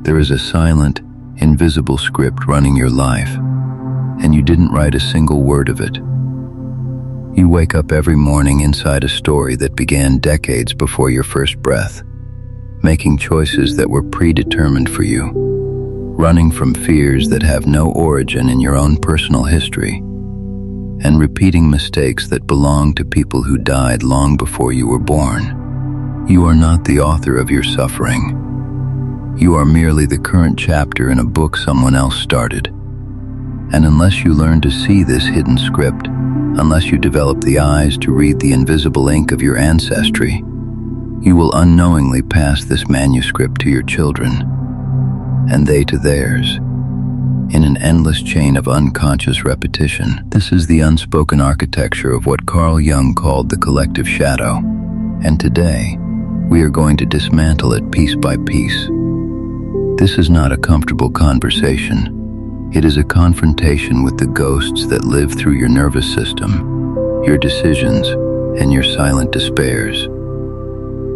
There is a silent, invisible script running your life, and you didn't write a single word of it. You wake up every morning inside a story that began decades before your first breath, making choices that were predetermined for you, running from fears that have no origin in your own personal history, and repeating mistakes that belong to people who died long before you were born. You are not the author of your suffering. You are merely the current chapter in a book someone else started. And unless you learn to see this hidden script, unless you develop the eyes to read the invisible ink of your ancestry, you will unknowingly pass this manuscript to your children, and they to theirs, in an endless chain of unconscious repetition. This is the unspoken architecture of what Carl Jung called the collective shadow, and today, we are going to dismantle it piece by piece. This is not a comfortable conversation. It is a confrontation with the ghosts that live through your nervous system, your decisions, and your silent despairs.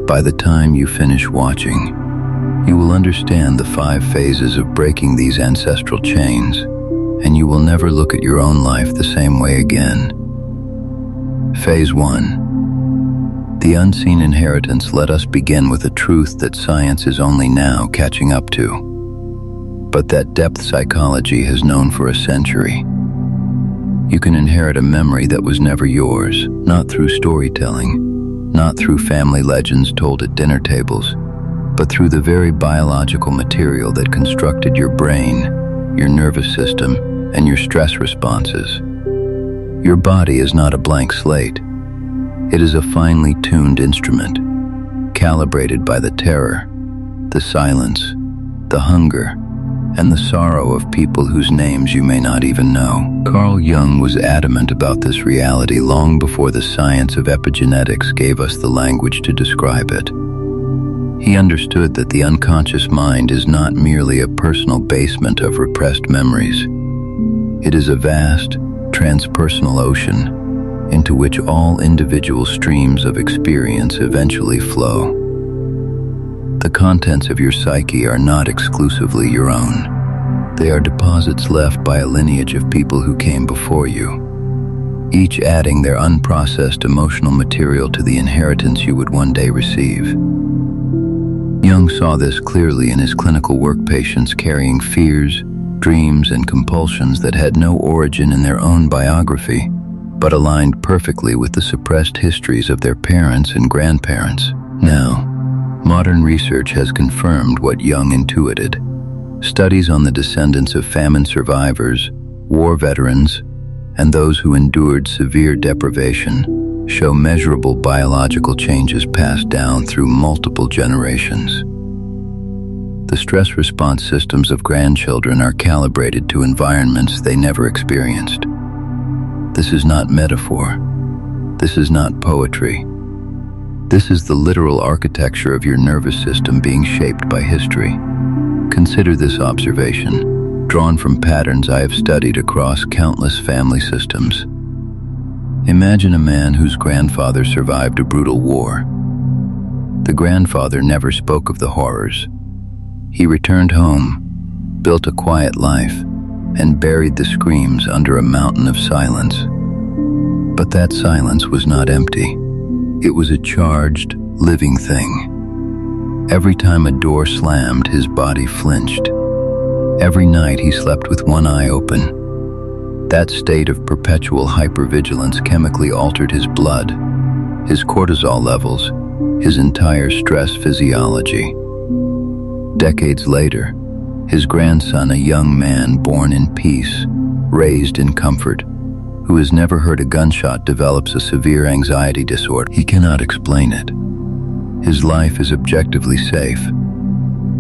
By the time you finish watching, you will understand the 5 phases of breaking these ancestral chains, and you will never look at your own life the same way again. Phase 1. The unseen inheritance. Let us begin with a truth that science is only now catching up to, but that depth psychology has known for a century. You can inherit a memory that was never yours, not through storytelling, not through family legends told at dinner tables, but through the very biological material that constructed your brain, your nervous system, and your stress responses. Your body is not a blank slate. It is a finely tuned instrument, calibrated by the terror, the silence, the hunger, and the sorrow of people whose names you may not even know. Carl Jung was adamant about this reality long before the science of epigenetics gave us the language to describe it. He understood that the unconscious mind is not merely a personal basement of repressed memories. It is a vast, transpersonal ocean into which all individual streams of experience eventually flow. The contents of your psyche are not exclusively your own. They are deposits left by a lineage of people who came before you, each adding their unprocessed emotional material to the inheritance you would one day receive. Jung saw this clearly in his clinical work, patients carrying fears, dreams, and compulsions that had no origin in their own biography, but aligned perfectly with the suppressed histories of their parents and grandparents. Now, modern research has confirmed what Jung intuited. Studies on the descendants of famine survivors, war veterans, and those who endured severe deprivation show measurable biological changes passed down through multiple generations. The stress response systems of grandchildren are calibrated to environments they never experienced. This is not metaphor. This is not poetry. This is the literal architecture of your nervous system being shaped by history. Consider this observation, drawn from patterns I have studied across countless family systems. Imagine a man whose grandfather survived a brutal war. The grandfather never spoke of the horrors. He returned home, built a quiet life, and buried the screams under a mountain of silence. But that silence was not empty. It was a charged, living thing. Every time a door slammed, his body flinched. Every night he slept with one eye open. That state of perpetual hypervigilance chemically altered his blood, his cortisol levels, his entire stress physiology. Decades later, his grandson, a young man born in peace, raised in comfort, who has never heard a gunshot, develops a severe anxiety disorder. He cannot explain it. His life is objectively safe,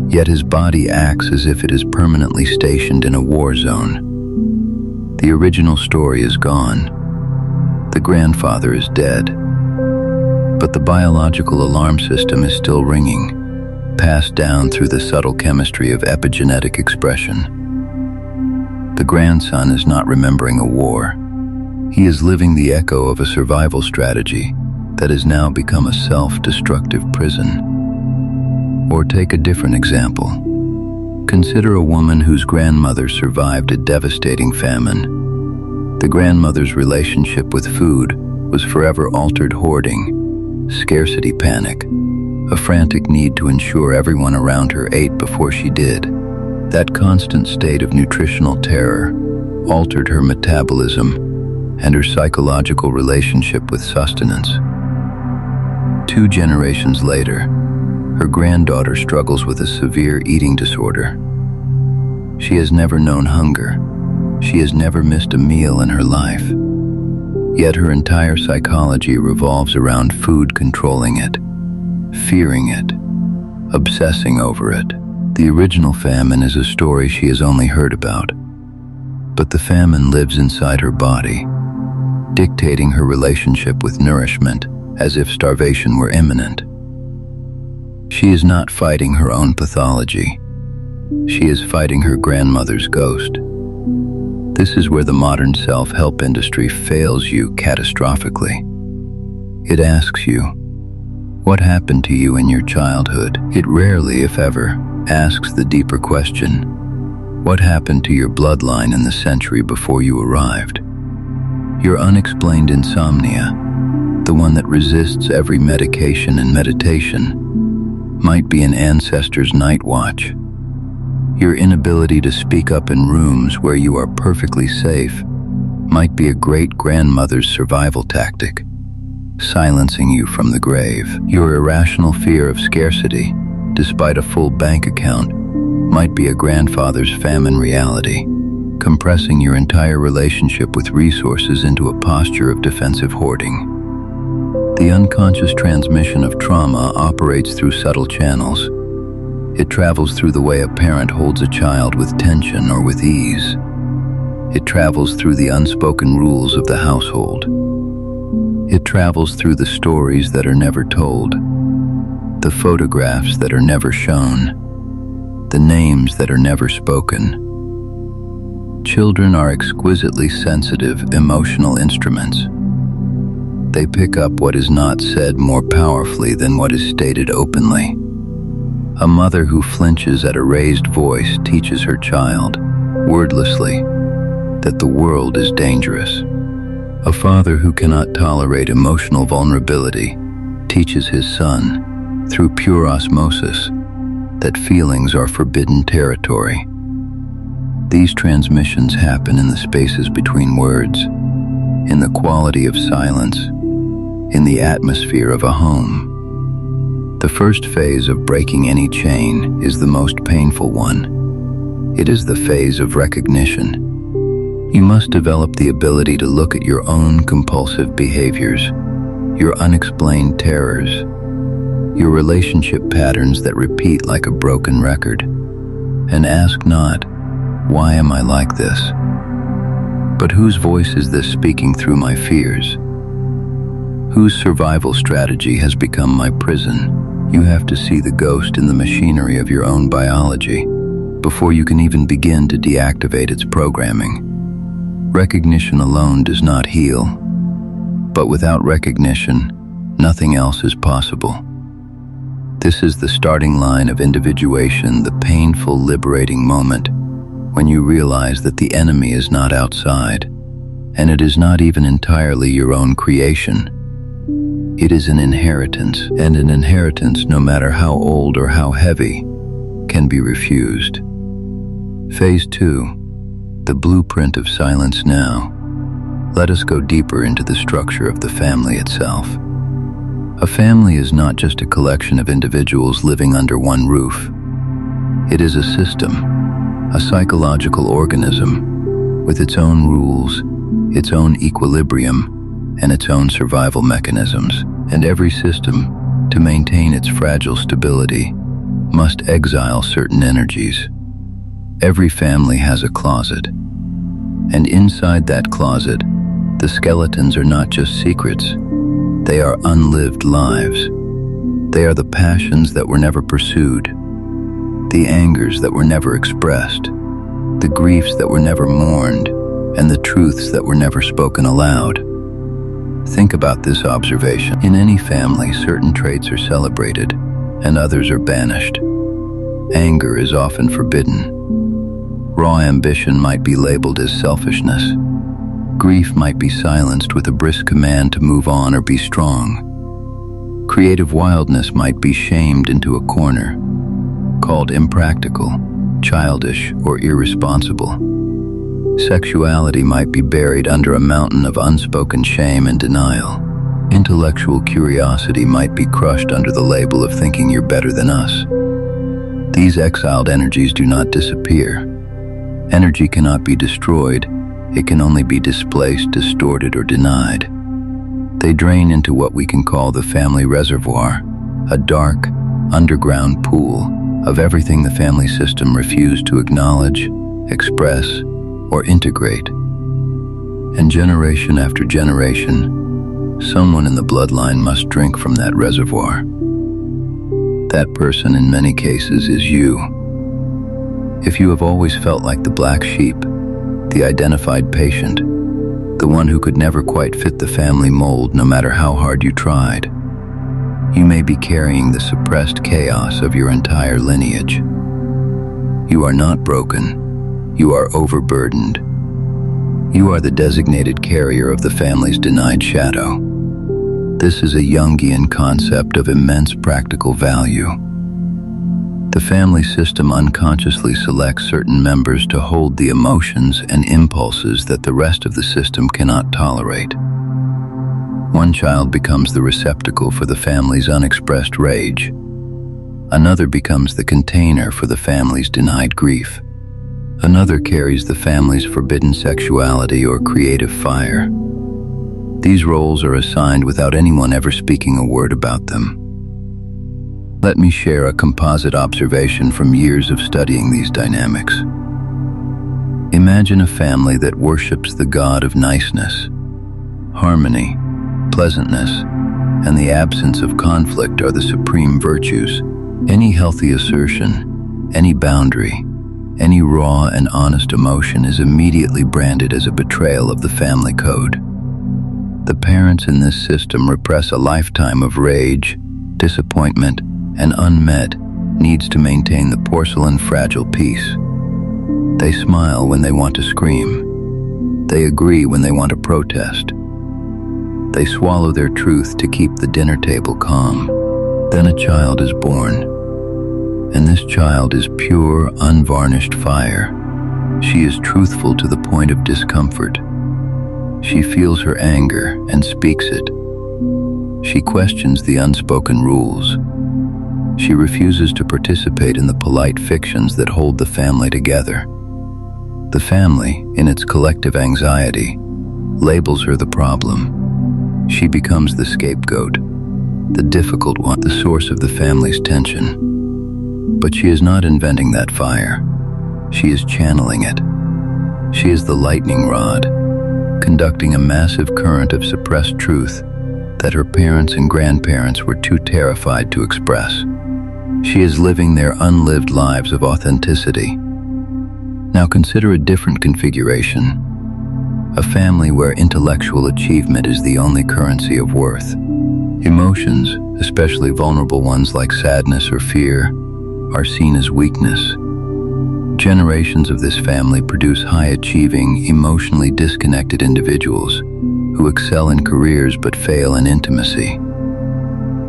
yet his body acts as if it is permanently stationed in a war zone. The original story is gone. The grandfather is dead. But the biological alarm system is still ringing, passed down through the subtle chemistry of epigenetic expression. The grandson is not remembering a war. He is living the echo of a survival strategy that has now become a self-destructive prison. Or take a different example. Consider a woman whose grandmother survived a devastating famine. The grandmother's relationship with food was forever altered: hoarding, scarcity panic, a frantic need to ensure everyone around her ate before she did. That constant state of nutritional terror altered her metabolism and her psychological relationship with sustenance. 2 generations later, her granddaughter struggles with a severe eating disorder. She has never known hunger. She has never missed a meal in her life. Yet her entire psychology revolves around food controlling it, fearing it, obsessing over it. The original famine is a story she has only heard about, but the famine lives inside her body, dictating her relationship with nourishment as if starvation were imminent. She is not fighting her own pathology. She is fighting her grandmother's ghost. This is where the modern self-help industry fails you catastrophically. It asks you, what happened to you in your childhood? It rarely, if ever, asks the deeper question, what happened to your bloodline in the century before you arrived? Your unexplained insomnia, the one that resists every medication and meditation, might be an ancestor's night watch. Your inability to speak up in rooms where you are perfectly safe might be a great-grandmother's survival tactic, silencing you from the grave. Your irrational fear of scarcity, despite a full bank account, might be a grandfather's famine reality, compressing your entire relationship with resources into a posture of defensive hoarding. The unconscious transmission of trauma operates through subtle channels. It travels through the way a parent holds a child with tension or with ease. It travels through the unspoken rules of the household. It travels through the stories that are never told, the photographs that are never shown, the names that are never spoken. Children are exquisitely sensitive, emotional instruments. They pick up what is not said more powerfully than what is stated openly. A mother who flinches at a raised voice teaches her child, wordlessly, that the world is dangerous. A father who cannot tolerate emotional vulnerability teaches his son, through pure osmosis, that feelings are forbidden territory. These transmissions happen in the spaces between words, in the quality of silence, in the atmosphere of a home. The first phase of breaking any chain is the most painful one. It is the phase of recognition. You must develop the ability to look at your own compulsive behaviors, your unexplained terrors, your relationship patterns that repeat like a broken record, and ask not, why am I like this? But whose voice is this speaking through my fears? Whose survival strategy has become my prison? You have to see the ghost in the machinery of your own biology before you can even begin to deactivate its programming. Recognition alone does not heal, but without recognition, nothing else is possible. This is the starting line of individuation, the painful, liberating moment when you realize that the enemy is not outside, and it is not even entirely your own creation. It is an inheritance, and an inheritance, no matter how old or how heavy, can be refused. Phase 2, the blueprint of silence now. Let us go deeper into the structure of the family itself. A family is not just a collection of individuals living under one roof. It is a system, a psychological organism, with its own rules, its own equilibrium, and its own survival mechanisms. And every system, to maintain its fragile stability, must exile certain energies. Every family has a closet, and inside that closet, the skeletons are not just secrets, they are unlived lives. They are the passions that were never pursued, the angers that were never expressed, the griefs that were never mourned, and the truths that were never spoken aloud. Think about this observation. In any family, certain traits are celebrated, and others are banished. Anger is often forbidden. Raw ambition might be labeled as selfishness. Grief might be silenced with a brisk command to move on or be strong. Creative wildness might be shamed into a corner, called impractical, childish, or irresponsible. Sexuality might be buried under a mountain of unspoken shame and denial. Intellectual curiosity might be crushed under the label of thinking you're better than us. These exiled energies do not disappear. Energy cannot be destroyed, it can only be displaced, distorted, or denied. They drain into what we can call the family reservoir, a dark, underground pool of everything the family system refused to acknowledge, express, or integrate. And generation after generation, someone in the bloodline must drink from that reservoir. That person in many cases is you. If you have always felt like the black sheep, the identified patient, the one who could never quite fit the family mold no matter how hard you tried, you may be carrying the suppressed chaos of your entire lineage. You are not broken. You are overburdened. You are the designated carrier of the family's denied shadow. This is a Jungian concept of immense practical value. The family system unconsciously selects certain members to hold the emotions and impulses that the rest of the system cannot tolerate. One child becomes the receptacle for the family's unexpressed rage. Another becomes the container for the family's denied grief. Another carries the family's forbidden sexuality or creative fire. These roles are assigned without anyone ever speaking a word about them. Let me share a composite observation from years of studying these dynamics. Imagine a family that worships the god of niceness. Harmony, pleasantness, and the absence of conflict are the supreme virtues. Any healthy assertion, any boundary, any raw and honest emotion is immediately branded as a betrayal of the family code. The parents in this system repress a lifetime of rage, disappointment, and unmet needs to maintain the porcelain fragile peace. They smile when they want to scream. They agree when they want to protest. They swallow their truth to keep the dinner table calm. Then a child is born, and this child is pure, unvarnished fire. She is truthful to the point of discomfort. She feels her anger and speaks it. She questions the unspoken rules. She refuses to participate in the polite fictions that hold the family together. The family, in its collective anxiety, labels her the problem. She becomes the scapegoat, the difficult one, the source of the family's tension. But she is not inventing that fire. She is channeling it. She is the lightning rod, conducting a massive current of suppressed truth that her parents and grandparents were too terrified to express. She is living their unlived lives of authenticity. Now consider a different configuration. A family where intellectual achievement is the only currency of worth. Emotions, especially vulnerable ones like sadness or fear, are seen as weakness. Generations of this family produce high-achieving, emotionally disconnected individuals who excel in careers but fail in intimacy.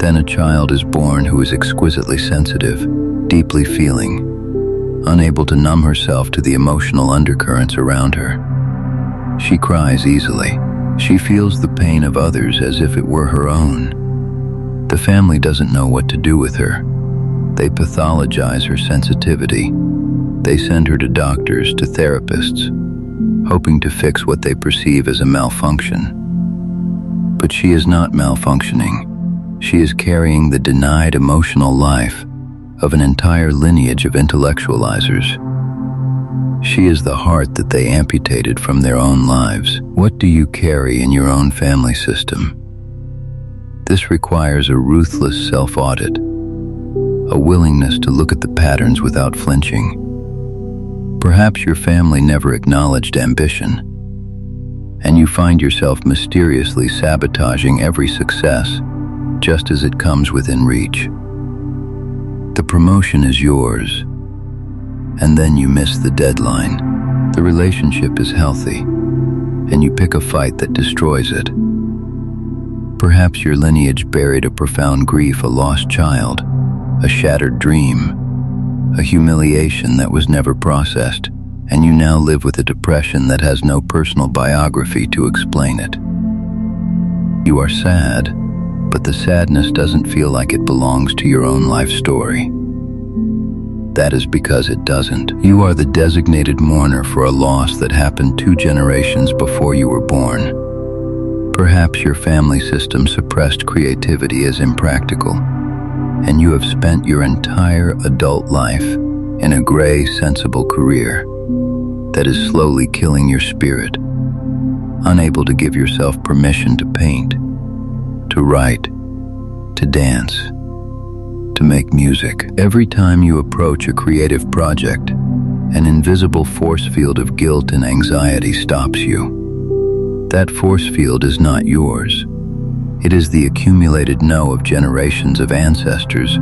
Then a child is born who is exquisitely sensitive, deeply feeling, unable to numb herself to the emotional undercurrents around her. She cries easily. She feels the pain of others as if it were her own. The family doesn't know what to do with her. They pathologize her sensitivity. They send her to doctors, to therapists, hoping to fix what they perceive as a malfunction. But she is not malfunctioning. She is carrying the denied emotional life of an entire lineage of intellectualizers. She is the heart that they amputated from their own lives. What do you carry in your own family system? This requires a ruthless self-audit, a willingness to look at the patterns without flinching. Perhaps your family never acknowledged ambition, and you find yourself mysteriously sabotaging every success just as it comes within reach. The promotion is yours, and then you miss the deadline. The relationship is healthy, and you pick a fight that destroys it. Perhaps your lineage buried a profound grief, a lost child, a shattered dream, a humiliation that was never processed, and you now live with a depression that has no personal biography to explain it. You are sad, but the sadness doesn't feel like it belongs to your own life story. That is because it doesn't. You are the designated mourner for a loss that happened 2 generations before you were born. Perhaps your family system suppressed creativity as impractical, and you have spent your entire adult life in a gray, sensible career that is slowly killing your spirit, unable to give yourself permission to paint, to write, to dance, to make music. Every time you approach a creative project, an invisible force field of guilt and anxiety stops you. That force field is not yours. It is the accumulated no of generations of ancestors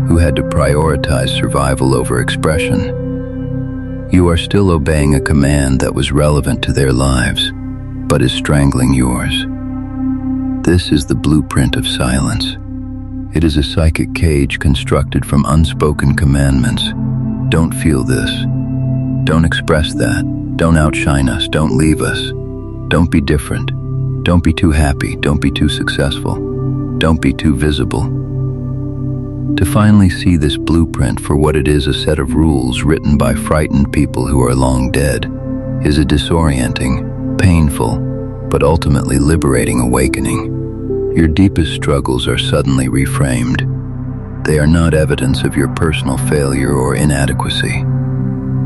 who had to prioritize survival over expression. You are still obeying a command that was relevant to their lives, but is strangling yours. This is the blueprint of silence. It is a psychic cage constructed from unspoken commandments. Don't feel this. Don't express that. Don't outshine us. Don't leave us. Don't be different. Don't be too happy. Don't be too successful. Don't be too visible. To finally see this blueprint for what it is, a set of rules written by frightened people who are long dead, is a disorienting, painful, but ultimately liberating awakening. Your deepest struggles are suddenly reframed. They are not evidence of your personal failure or inadequacy.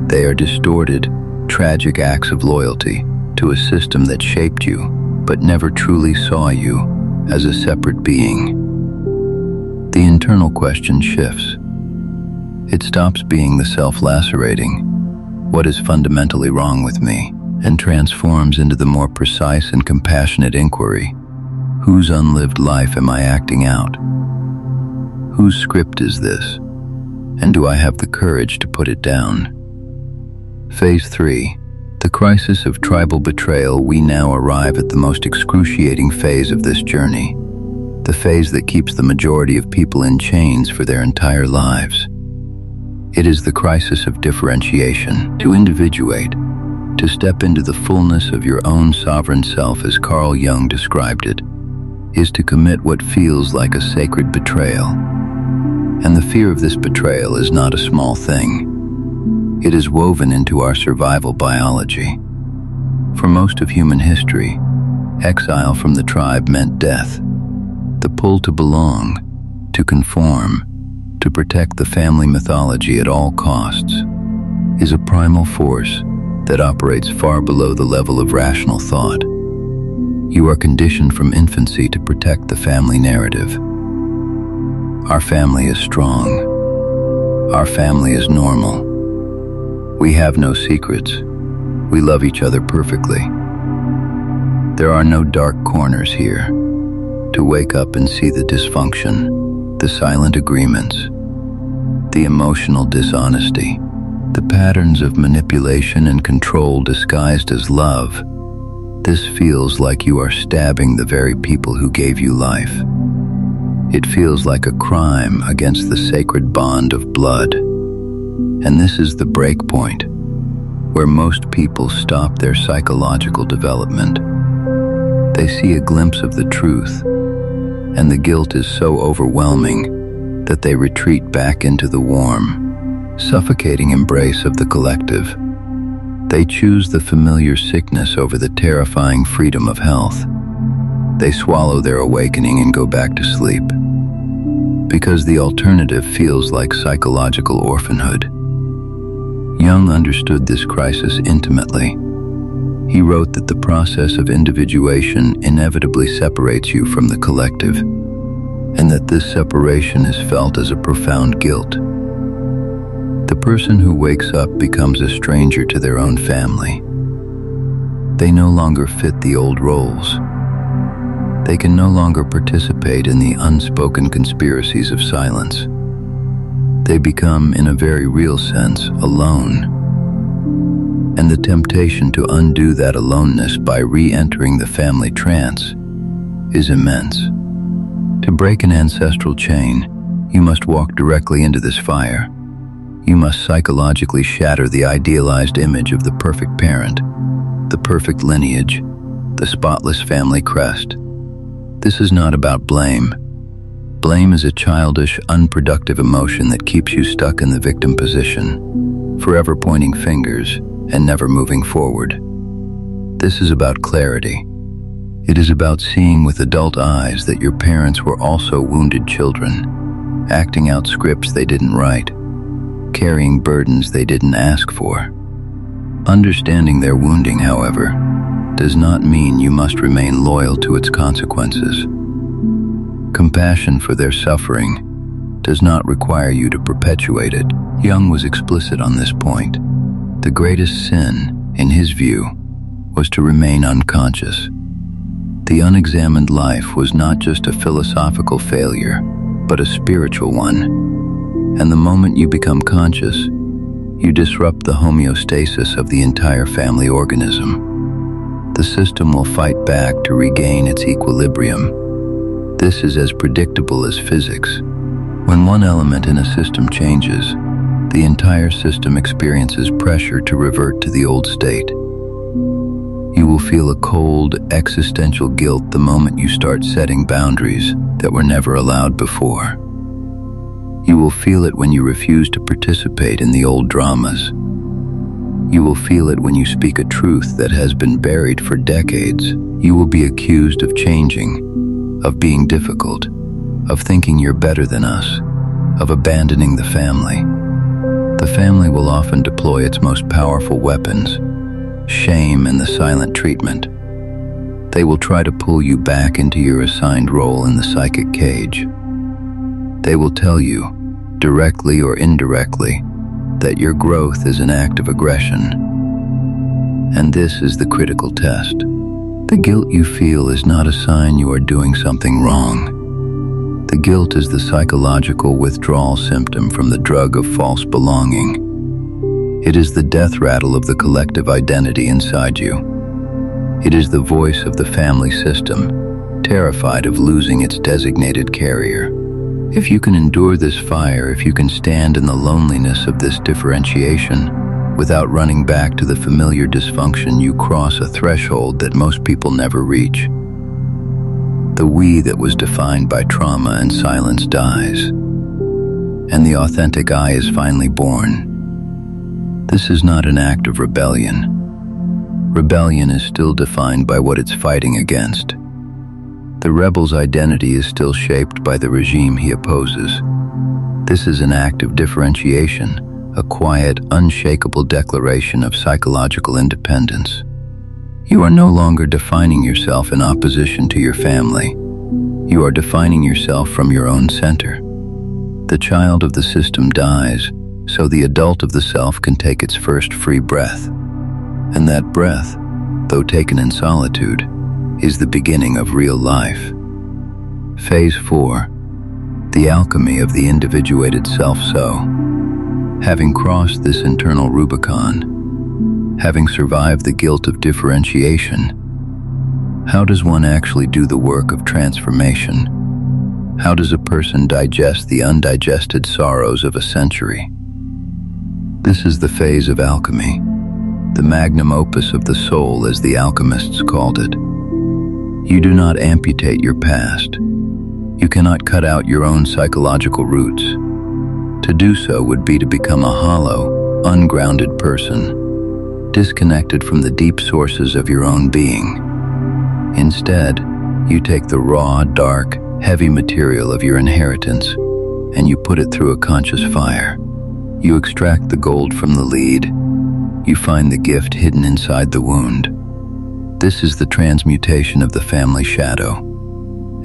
They are distorted, tragic acts of loyalty to a system that shaped you, but never truly saw you as a separate being. The internal question shifts. It stops being the self-lacerating, "What is fundamentally wrong with me?" and transforms into the more precise and compassionate inquiry, "Whose unlived life am I acting out? Whose script is this? And do I have the courage to put it down?" Phase 3. The crisis of tribal betrayal. We now arrive at the most excruciating phase of this journey, the phase that keeps the majority of people in chains for their entire lives. It is the crisis of differentiation. To individuate, to step into the fullness of your own sovereign self, as Carl Jung described it, is to commit what feels like a sacred betrayal. And the fear of this betrayal is not a small thing. It is woven into our survival biology. For most of human history, exile from the tribe meant death. The pull to belong, to conform, to protect the family mythology at all costs, is a primal force that operates far below the level of rational thought. You are conditioned from infancy to protect the family narrative. Our family is strong. Our family is normal. We have no secrets. We love each other perfectly. There are no dark corners here. To wake up and see the dysfunction, the silent agreements, the emotional dishonesty, the patterns of manipulation and control disguised as love, this feels like you are stabbing the very people who gave you life. It feels like a crime against the sacred bond of blood. And this is the break point, where most people stop their psychological development. They see a glimpse of the truth, and the guilt is so overwhelming that they retreat back into the warm, suffocating embrace of the collective. They choose the familiar sickness over the terrifying freedom of health. They swallow their awakening and go back to sleep, because the alternative feels like psychological orphanhood. Jung understood this crisis intimately. He wrote that the process of individuation inevitably separates you from the collective, and that this separation is felt as a profound guilt. The person who wakes up becomes a stranger to their own family. They no longer fit the old roles. They can no longer participate in the unspoken conspiracies of silence. They become, in a very real sense, alone. And the temptation to undo that aloneness by re-entering the family trance is immense. To break an ancestral chain, you must walk directly into this fire. You must psychologically shatter the idealized image of the perfect parent, the perfect lineage, the spotless family crest. This is not about blame. Blame is a childish, unproductive emotion that keeps you stuck in the victim position, forever pointing fingers and never moving forward. This is about clarity. It is about seeing with adult eyes that your parents were also wounded children, acting out scripts they didn't write, carrying burdens they didn't ask for. Understanding their wounding, however, does not mean you must remain loyal to its consequences. Compassion for their suffering does not require you to perpetuate it. Jung was explicit on this point. The greatest sin, in his view, was to remain unconscious. The unexamined life was not just a philosophical failure, but a spiritual one. And the moment you become conscious, you disrupt the homeostasis of the entire family organism. The system will fight back to regain its equilibrium. This is as predictable as physics. When one element in a system changes, the entire system experiences pressure to revert to the old state. You will feel a cold, existential guilt the moment you start setting boundaries that were never allowed before. You will feel it when you refuse to participate in the old dramas. You will feel it when you speak a truth that has been buried for decades. You will be accused of changing, of being difficult, of thinking you're better than us, of abandoning the family. The family will often deploy its most powerful weapons, shame and the silent treatment. They will try to pull you back into your assigned role in the psychic cage. They will tell you, directly or indirectly, that your growth is an act of aggression. And this is the critical test. The guilt you feel is not a sign you are doing something wrong. The guilt is the psychological withdrawal symptom from the drug of false belonging. It is the death rattle of the collective identity inside you. It is the voice of the family system, terrified of losing its designated carrier. If you can endure this fire, if you can stand in the loneliness of this differentiation, without running back to the familiar dysfunction, you cross a threshold that most people never reach. The we that was defined by trauma and silence dies, and the authentic I is finally born. This is not an act of rebellion. Rebellion is still defined by what it's fighting against. The rebel's identity is still shaped by the regime he opposes. This is an act of differentiation, a quiet, unshakable declaration of psychological independence. You are no longer defining yourself in opposition to your family. You are defining yourself from your own center. The child of the system dies, so the adult of the self can take its first free breath. And that breath, though taken in solitude, is the beginning of real life. Phase 4. The alchemy of the individuated self. So, having crossed this internal Rubicon, having survived the guilt of differentiation, how does one actually do the work of transformation? How does a person digest the undigested sorrows of a century? This is the phase of alchemy, the magnum opus of the soul, as the alchemists called it. You do not amputate your past. You cannot cut out your own psychological roots. To do so would be to become a hollow, ungrounded person, disconnected from the deep sources of your own being. Instead, you take the raw, dark, heavy material of your inheritance, and you put it through a conscious fire. You extract the gold from the lead. You find the gift hidden inside the wound. This is the transmutation of the family shadow,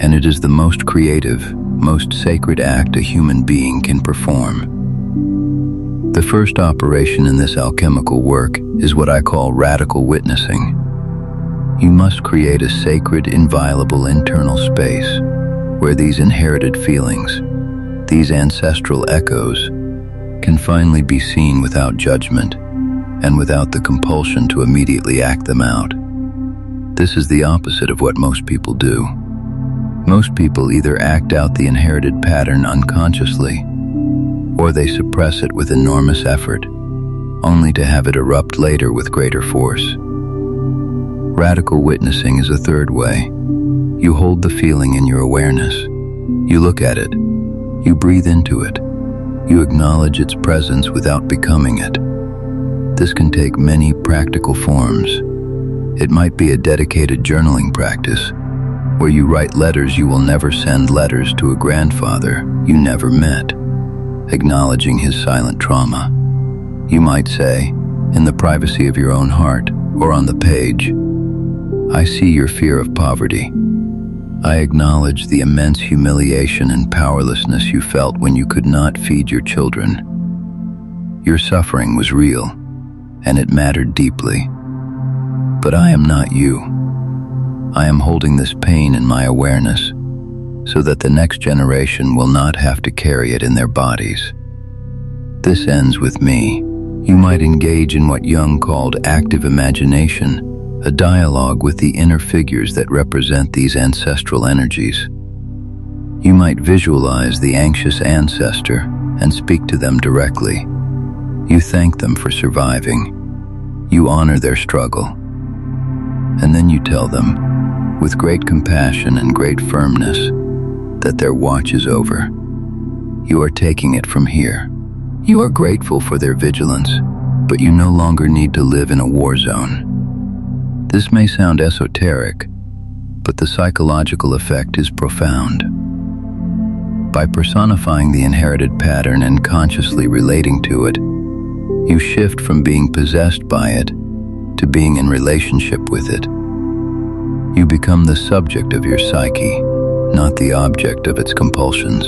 and it is the most creative, most sacred act a human being can perform. The first operation in this alchemical work is what I call radical witnessing. You must create a sacred, inviolable internal space where these inherited feelings, these ancestral echoes, can finally be seen without judgment and without the compulsion to immediately act them out. This is the opposite of what most people do. Most people either act out the inherited pattern unconsciously, or they suppress it with enormous effort, only to have it erupt later with greater force. Radical witnessing is a third way. You hold the feeling in your awareness. You look at it. You breathe into it. You acknowledge its presence without becoming it. This can take many practical forms. It might be a dedicated journaling practice, where you write letters you will never send, letters to a grandfather you never met, acknowledging his silent trauma. You might say, in the privacy of your own heart, or on the page, I see your fear of poverty. I acknowledge the immense humiliation and powerlessness you felt when you could not feed your children. Your suffering was real, and it mattered deeply. But I am not you. I am holding this pain in my awareness, so that the next generation will not have to carry it in their bodies. This ends with me. You might engage in what Jung called active imagination, a dialogue with the inner figures that represent these ancestral energies. You might visualize the anxious ancestor and speak to them directly. You thank them for surviving. You honor their struggle. And then you tell them, with great compassion and great firmness, that their watch is over. You are taking it from here. You are grateful for their vigilance, but you no longer need to live in a war zone. This may sound esoteric, but the psychological effect is profound. By personifying the inherited pattern and consciously relating to it, you shift from being possessed by it to being in relationship with it. You become the subject of your psyche, not the object of its compulsions.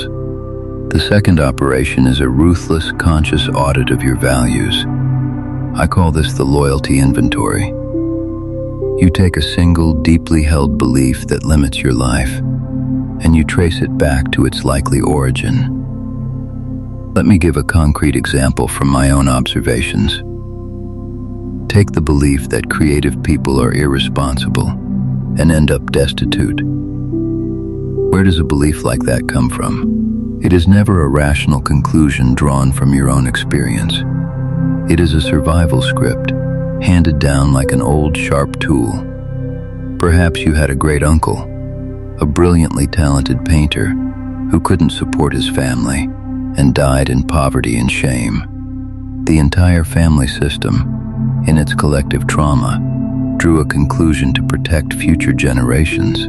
The second operation is a ruthless, conscious audit of your values. I call this the loyalty inventory. You take a single, deeply held belief that limits your life, and you trace it back to its likely origin. Let me give a concrete example from my own observations. Take the belief that creative people are irresponsible and end up destitute. Where does a belief like that come from? It is never a rational conclusion drawn from your own experience. It is a survival script, handed down like an old sharp tool. Perhaps you had a great uncle, a brilliantly talented painter who couldn't support his family and died in poverty and shame. The entire family system, in its collective trauma, drew a conclusion to protect future generations.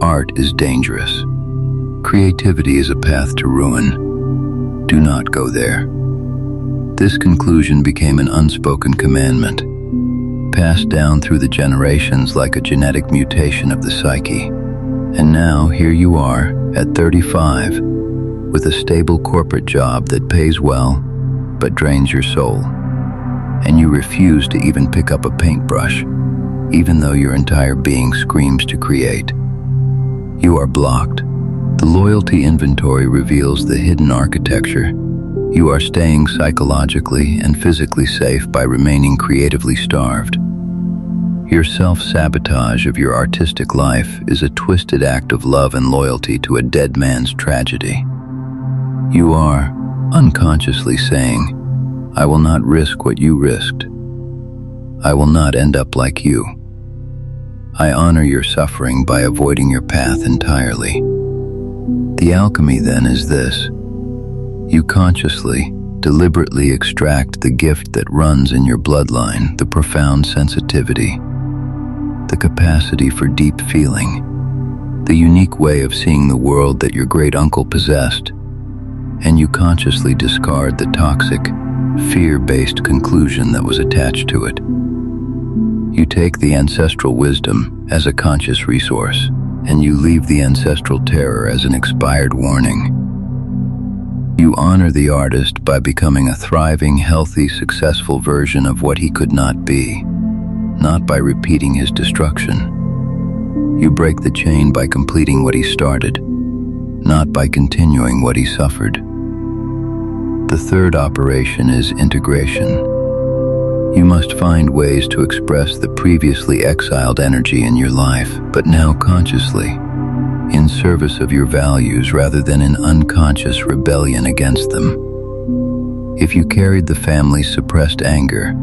Art is dangerous. Creativity is a path to ruin. Do not go there. This conclusion became an unspoken commandment, passed down through the generations like a genetic mutation of the psyche. And now, here you are, at 35, with a stable corporate job that pays well, but drains your soul. And you refuse to even pick up a paintbrush, even though your entire being screams to create. You are blocked. The loyalty inventory reveals the hidden architecture. You are staying psychologically and physically safe by remaining creatively starved. Your self-sabotage of your artistic life is a twisted act of love and loyalty to a dead man's tragedy. You are unconsciously saying, I will not risk what you risked. I will not end up like you. I honor your suffering by avoiding your path entirely. The alchemy then is this. You consciously, deliberately extract the gift that runs in your bloodline, the profound sensitivity, the capacity for deep feeling, the unique way of seeing the world that your great uncle possessed, and you consciously discard the toxic, fear-based conclusion that was attached to it. You take the ancestral wisdom as a conscious resource, and you leave the ancestral terror as an expired warning. You honor the artist by becoming a thriving, healthy, successful version of what he could not be, not by repeating his destruction. You break the chain by completing what he started, not by continuing what he suffered. The third operation is integration. You must find ways to express the previously exiled energy in your life, but now consciously, in service of your values rather than in unconscious rebellion against them. If you carried the family's suppressed anger,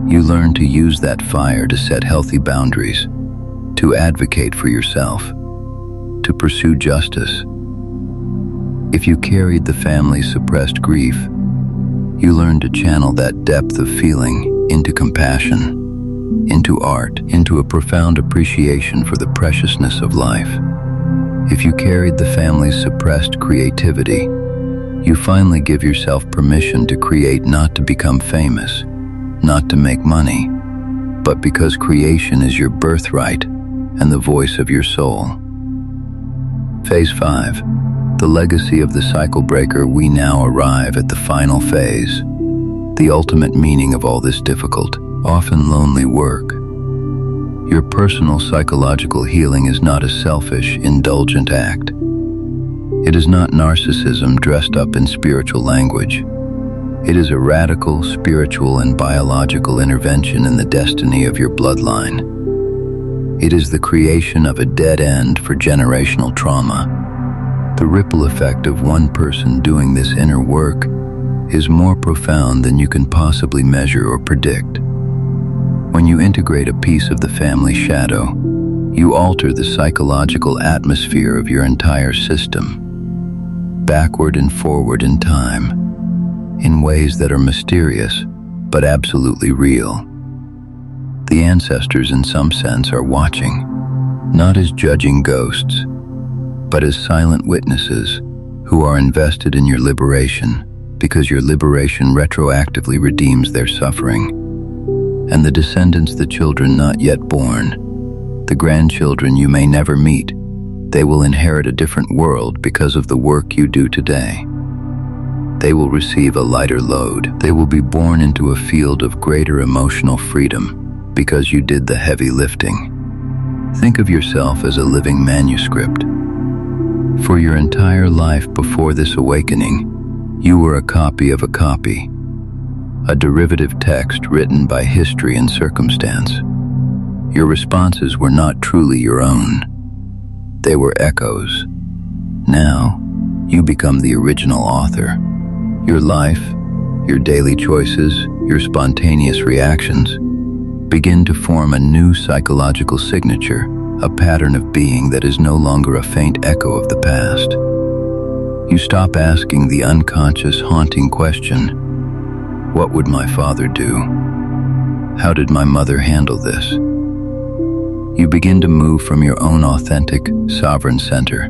you learn to use that fire to set healthy boundaries, to advocate for yourself, to pursue justice. If you carried the family's suppressed grief, you learn to channel that depth of feeling into compassion, into art, into a profound appreciation for the preciousness of life. If you carried the family's suppressed creativity, you finally give yourself permission to create, not to become famous, not to make money, but because creation is your birthright and the voice of your soul. Phase 5. The legacy of the cycle breaker. We now arrive at the final phase, the ultimate meaning of all this difficult, often lonely work. Your personal psychological healing is not a selfish, indulgent act. It is not narcissism dressed up in spiritual language. It is a radical, spiritual, and biological intervention in the destiny of your bloodline. It is the creation of a dead end for generational trauma. The ripple effect of one person doing this inner work is more profound than you can possibly measure or predict. When you integrate a piece of the family shadow, you alter the psychological atmosphere of your entire system, backward and forward in time, in ways that are mysterious but absolutely real. The ancestors, in some sense, are watching, not as judging ghosts, but as silent witnesses who are invested in your liberation, because your liberation retroactively redeems their suffering. And the descendants, the children not yet born, the grandchildren you may never meet, they will inherit a different world because of the work you do today. They will receive a lighter load. They will be born into a field of greater emotional freedom because you did the heavy lifting. Think of yourself as a living manuscript. For your entire life before this awakening, you were a copy of a copy, a derivative text written by history and circumstance. Your responses were not truly your own. They were echoes. Now, you become the original author. Your life, your daily choices, your spontaneous reactions begin to form a new psychological signature, a pattern of being that is no longer a faint echo of the past. You stop asking the unconscious, haunting question, what would my father do? How did my mother handle this? You begin to move from your own authentic, sovereign center.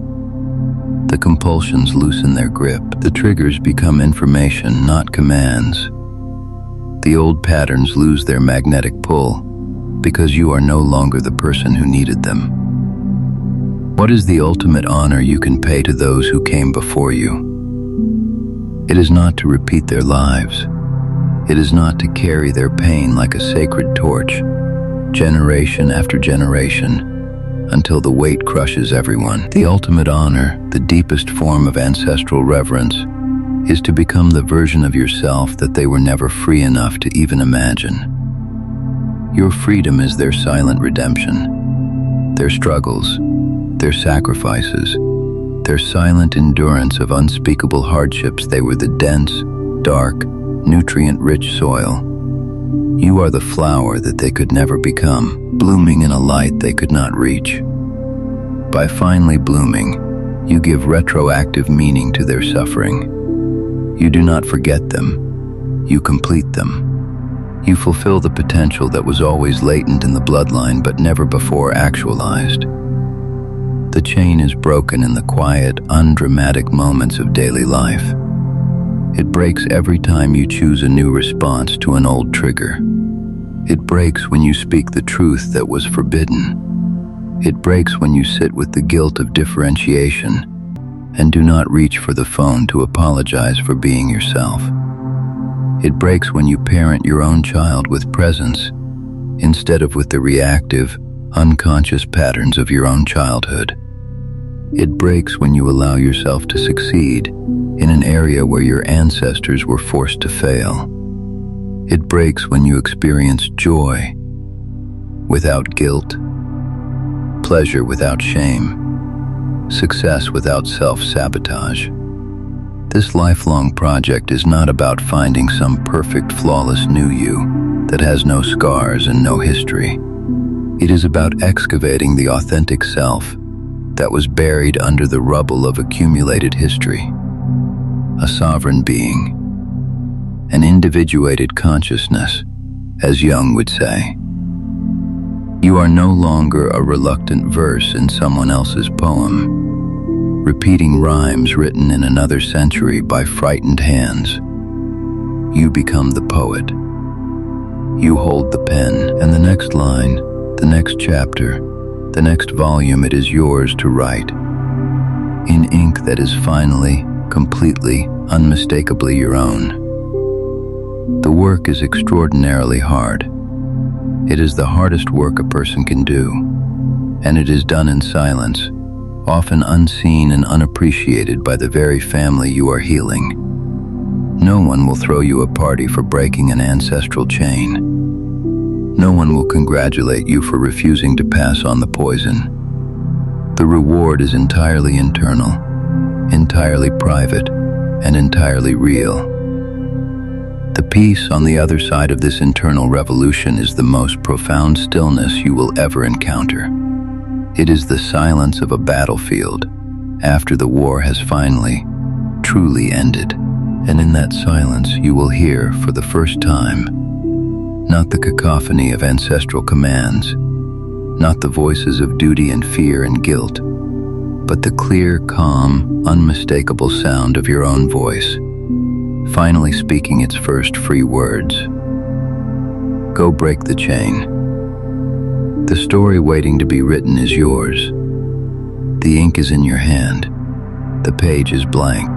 The compulsions loosen their grip. The triggers become information, not commands. The old patterns lose their magnetic pull because you are no longer the person who needed them. What is the ultimate honor you can pay to those who came before you? It is not to repeat their lives. It is not to carry their pain like a sacred torch, generation after generation, until the weight crushes everyone. The ultimate honor, the deepest form of ancestral reverence, is to become the version of yourself that they were never free enough to even imagine. Your freedom is their silent redemption, their struggles, their sacrifices, their silent endurance of unspeakable hardships. They were the dense, dark, nutrient-rich soil. You are the flower that they could never become, blooming in a light they could not reach. By finally blooming, you give retroactive meaning to their suffering. You do not forget them, you complete them. You fulfill the potential that was always latent in the bloodline but never before actualized. The chain is broken in the quiet, undramatic moments of daily life. It breaks every time you choose a new response to an old trigger. It breaks when you speak the truth that was forbidden. It breaks when you sit with the guilt of differentiation and do not reach for the phone to apologize for being yourself. It breaks when you parent your own child with presence instead of with the reactive, unconscious patterns of your own childhood. It breaks when you allow yourself to succeed in an area where your ancestors were forced to fail. It breaks when you experience joy without guilt, pleasure without shame, success without self-sabotage. This lifelong project is not about finding some perfect, flawless new you that has no scars and no history. It is about excavating the authentic self that was buried under the rubble of accumulated history. A sovereign being, an individuated consciousness, as Jung would say. You are no longer a reluctant verse in someone else's poem, repeating rhymes written in another century by frightened hands. You become the poet. You hold the pen, and the next line, the next chapter, the next volume, it is yours to write, in ink that is finally, completely, unmistakably your own. The work is extraordinarily hard. It is the hardest work a person can do, and it is done in silence, often unseen and unappreciated by the very family you are healing. No one will throw you a party for breaking an ancestral chain. No one will congratulate you for refusing to pass on the poison. The reward is entirely internal, entirely private, and entirely real. The peace on the other side of this internal revolution is the most profound stillness you will ever encounter. It is the silence of a battlefield after the war has finally, truly ended. And in that silence you will hear for the first time, not the cacophony of ancestral commands, not the voices of duty and fear and guilt, but the clear, calm, unmistakable sound of your own voice, finally speaking its first free words. Go break the chain. The story waiting to be written is yours. The ink is in your hand. The page is blank.